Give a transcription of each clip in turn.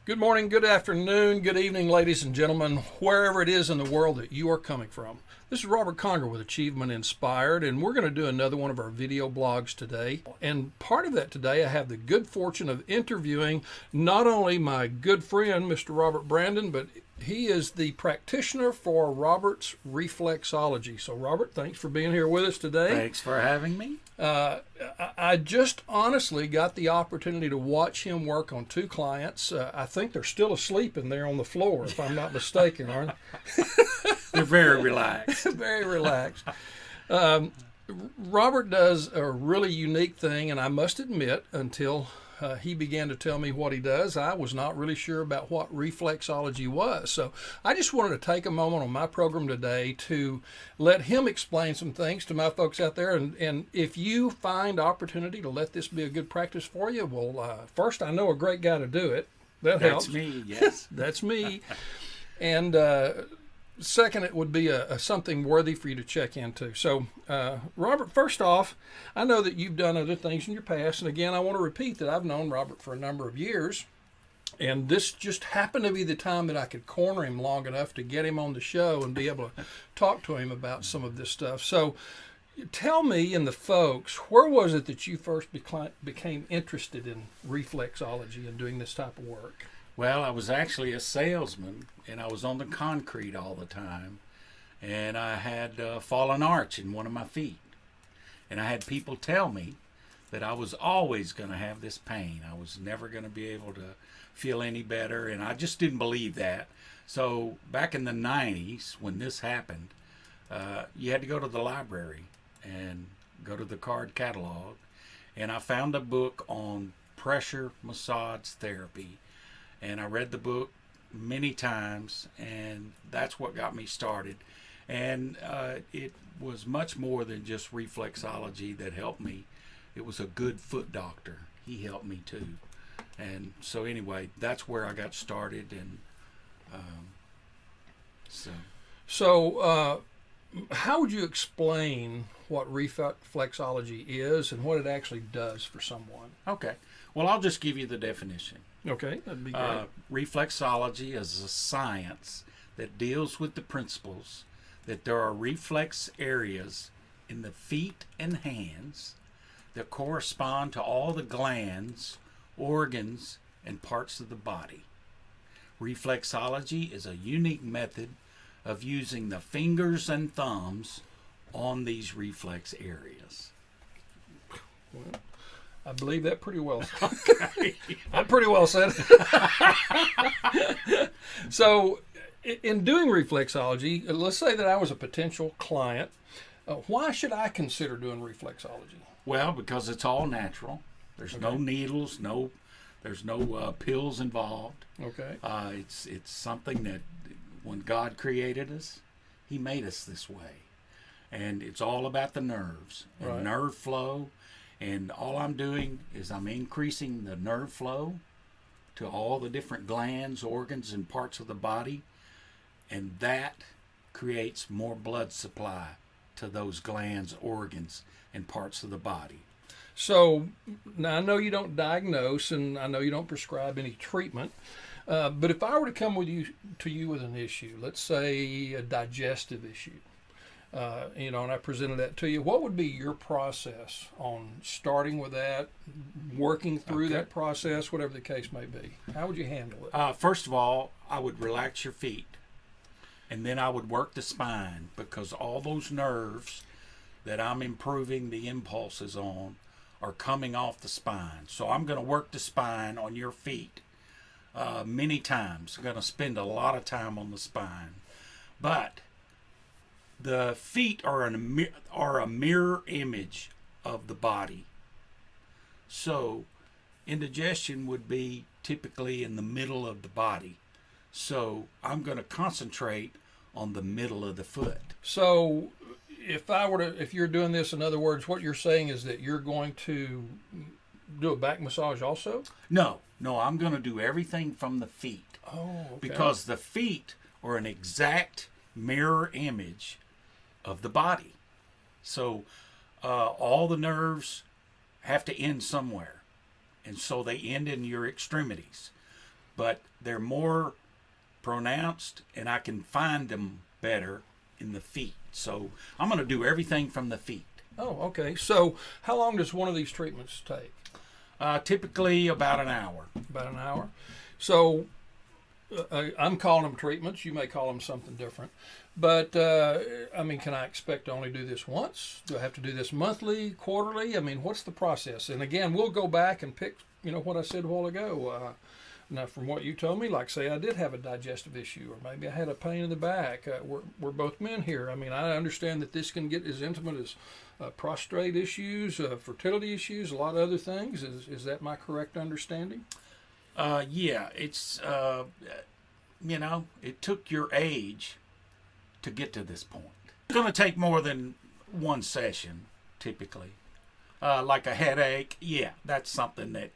Good morning, good afternoon, good evening, ladies and gentlemen, wherever it is in the world that you are coming from. This is Robert Conger with Achievement Inspired, and we're going to do another one of our video blogs today. And part of that today, I have the good fortune of interviewing not only my good friend, Mr. Robert Brandon, but he is the practitioner for Robert's Reflexology. So, Robert, thanks for being here with us today. Thanks for having me. I just honestly got the opportunity to watch him work on two clients. I think they're still asleep in there on the floor, if I'm not mistaken, aren't they? They're very relaxed. Very relaxed. Robert does a really unique thing, and I must admit, until he began to tell me what he does, I was not really sure about what reflexology was. So I just wanted to take a moment on my program today to let him explain some things to my folks out there. And if you find opportunity to let this be a good practice for you, well, first, I know a great guy to do it. That helps. That's me, yes. That's me. And second, it would be something worthy for you to check into. So, Robert, first off, I know that you've done other things in your past. And again, I want to repeat that I've known Robert for a number of years. And this just happened to be the time that I could corner him long enough to get him on the show and be able to talk to him about some of this stuff. So, tell me and the folks, where was it that you first became interested in reflexology and doing this type of work? Well, I was actually a salesman, and I was on the concrete all the time, and I had a fallen arch in one of my feet. And I had people tell me that I was always going to have this pain. I was never going to be able to feel any better, and I just didn't believe that. So back in the 90s, when this happened, you had to go to the library and go to the card catalog, and I found a book on pressure massage therapy. And I read the book many times, and that's what got me started. And it was much more than just reflexology that helped me. It was a good foot doctor. He helped me too. And so anyway, that's where I got started. And So how would you explain what reflexology is and what it actually does for someone? Okay. Well, I'll just give you the definition. Okay, that'd be great. Reflexology is a science that deals with the principles that there are reflex areas in the feet and hands that correspond to all the glands, organs, and parts of the body. Reflexology is a unique method of using the fingers and thumbs on these reflex areas. Well, I believe that pretty well. Okay. I pretty well said it. So, in doing reflexology, let's say that I was a potential client. Why should I consider doing reflexology? Well, because it's all natural. There's no needles, there's no pills involved. Okay. It's something that when God created us, He made us this way, and it's all about the nerves and nerve flow. And all I'm doing is I'm increasing the nerve flow to all the different glands, organs, and parts of the body. And that creates more blood supply to those glands, organs, and parts of the body. So now I know you don't diagnose and I know you don't prescribe any treatment. But if I were to come to you with an issue, let's say a digestive issue, and I presented that to you, what would be your process on starting with that, working through that process, whatever the case may be? How would you handle it? First of all, I would relax your feet, and then I would work the spine, because all those nerves that I'm improving the impulses on are coming off the spine. So I'm going to work the spine on your feet many times. I'm going to spend a lot of time on the spine. But the feet are a mirror image of the body. So indigestion would be typically in the middle of the body. So I'm going to concentrate on the middle of the foot. So if you're doing this, in other words, what you're saying is that you're going to do a back massage also? No, I'm going to do everything from the feet. Oh, okay. Because the feet are an exact mirror image of the body. So all the nerves have to end somewhere. And so they end in your extremities. but they're more pronounced, and I can find them better in the feet. So I'm going to do everything from the feet. Oh, okay. So how long does one of these treatments take? Typically about an hour. About an hour. So I'm calling them treatments. You may call them something different. But, I mean, can I expect to only do this once? Do I have to do this monthly, quarterly? I mean, what's the process? And again, we'll go back and pick, what I said a while ago. Now, from what you told me, like say I did have a digestive issue, or maybe I had a pain in the back. We're both men here. I mean, I understand that this can get as intimate as prostate issues, fertility issues, a lot of other things. Is that my correct understanding? Yeah, it's, it took your age to get to this point. It's going to take more than one session, typically. Like a headache, yeah, that's something that,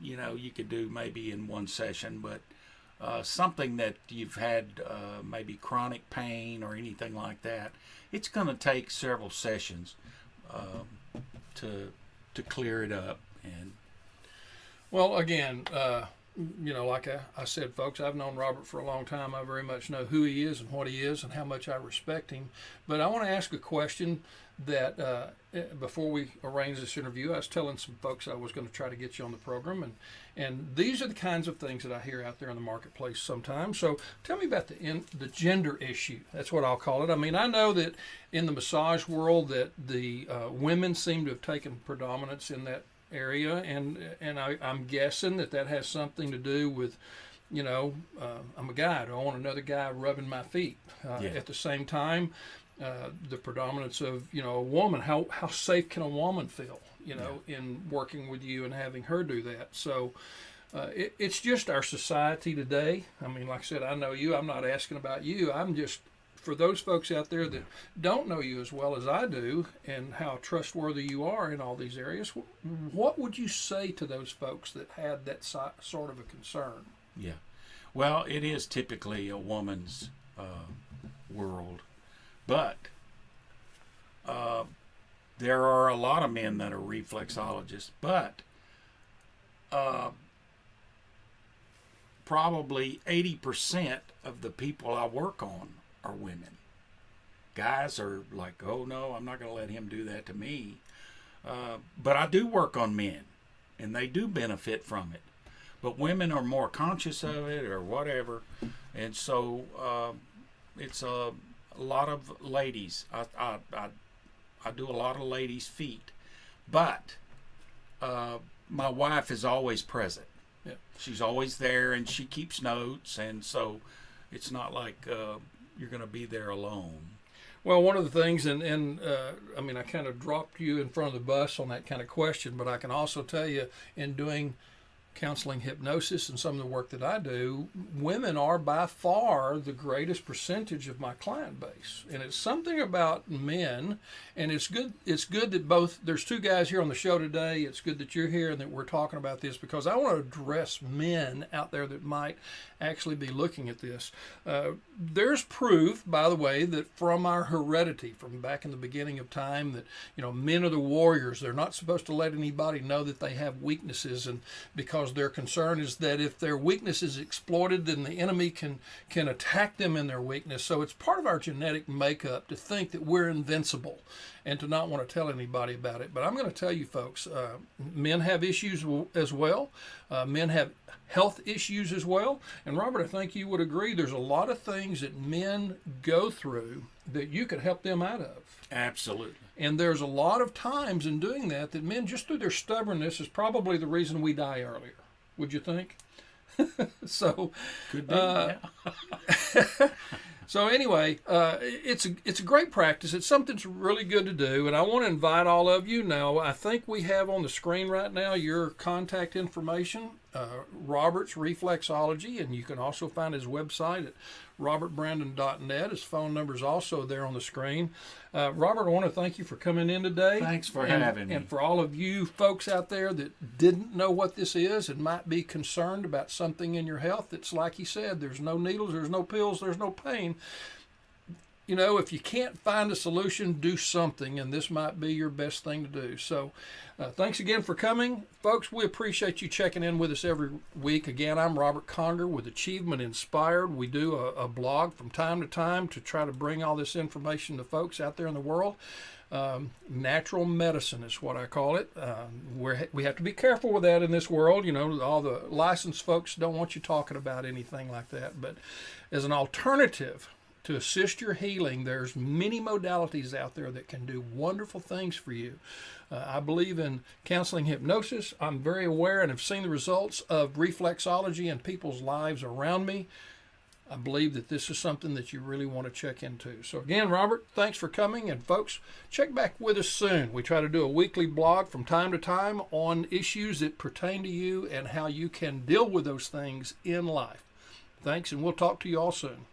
you could do maybe in one session, but something that you've had maybe chronic pain or anything like that, it's going to take several sessions to clear it up. And well, again, like I said, folks, I've known Robert for a long time. I very much know who he is and what he is and how much I respect him. But I want to ask a question that before we arrange this interview, I was telling some folks I was going to try to get you on the program. And these are the kinds of things that I hear out there in the marketplace sometimes. So tell me about the gender issue. That's what I'll call it. I mean, I know that in the massage world that the women seem to have taken predominance in that area, and I'm guessing that has something to do with, I'm a guy. Do I want another guy rubbing my feet? Yeah. At the same time, the predominance of, a woman. How safe can a woman feel, in working with you and having her do that? So it's just our society today. I mean, like I said, I know you. I'm not asking about you. I'm just, for those folks out there that don't know you as well as I do and how trustworthy you are in all these areas, what would you say to those folks that had that sort of a concern? yeah, well, it is typically a woman's world, but there are a lot of men that are reflexologists, but probably 80% of the people I work on are women. Guys are like, oh no, I'm not going to let him do that to me. But I do work on men, and they do benefit from it. But women are more conscious of it or whatever, and so it's a lot of ladies. I do a lot of ladies' feet, but my wife is always present. Yeah. She's always there, and she keeps notes, and so it's not like you're going to be there alone. Well, one of the things, and I mean, I kind of dropped you in front of the bus on that kind of question, but I can also tell you in doing counseling hypnosis and some of the work that I do, women are by far the greatest percentage of my client base. And it's something about men, and it's good that both, there's two guys here on the show today. It's good that you're here and that we're talking about this, because I want to address men out there that might actually be looking at this. There's proof, by the way, that from our heredity, from back in the beginning of time, that men are the warriors. They're not supposed to let anybody know that they have weaknesses, and because their concern is that if their weakness is exploited, then the enemy can attack them in their weakness. So it's part of our genetic makeup to think that we're invincible and to not want to tell anybody about it. But I'm going to tell you folks, men have issues as well. Men have health issues as well. And Robert, I think you would agree there's a lot of things that men go through that you could help them out of. Absolutely. And there's a lot of times in doing that men, just through their stubbornness, is probably the reason we die earlier. Would you think? So could be. Yeah. So anyway, it's a great practice. It's something that's really good to do, and I want to invite all of you now. I think we have on the screen right now your contact information, Robert's Reflexology, and you can also find his website at robertbrandon.net. His phone number is also there on the screen. Robert, I want to thank you for coming in today. Thanks for having me. And for all of you folks out there that didn't know what this is and might be concerned about something in your health, it's like he said, there's no needles, there's no pills, there's no pain. you know, if you can't find a solution, do something, and this might be your best thing to do. So thanks again for coming. Folks, we appreciate you checking in with us every week. Again, I'm Robert Conger with Achievement Inspired. We do a blog from time to time to try to bring all this information to folks out there in the world. Natural medicine is what I call it. We have to be careful with that in this world. You know, all the licensed folks don't want you talking about anything like that. But as an alternative to assist your healing, there's many modalities out there that can do wonderful things for you. I believe in counseling hypnosis. I'm very aware and have seen the results of reflexology in people's lives around me. I believe that this is something that you really want to check into. So again, Robert, thanks for coming. And folks, check back with us soon. We try to do a weekly blog from time to time on issues that pertain to you and how you can deal with those things in life. Thanks, and we'll talk to you all soon.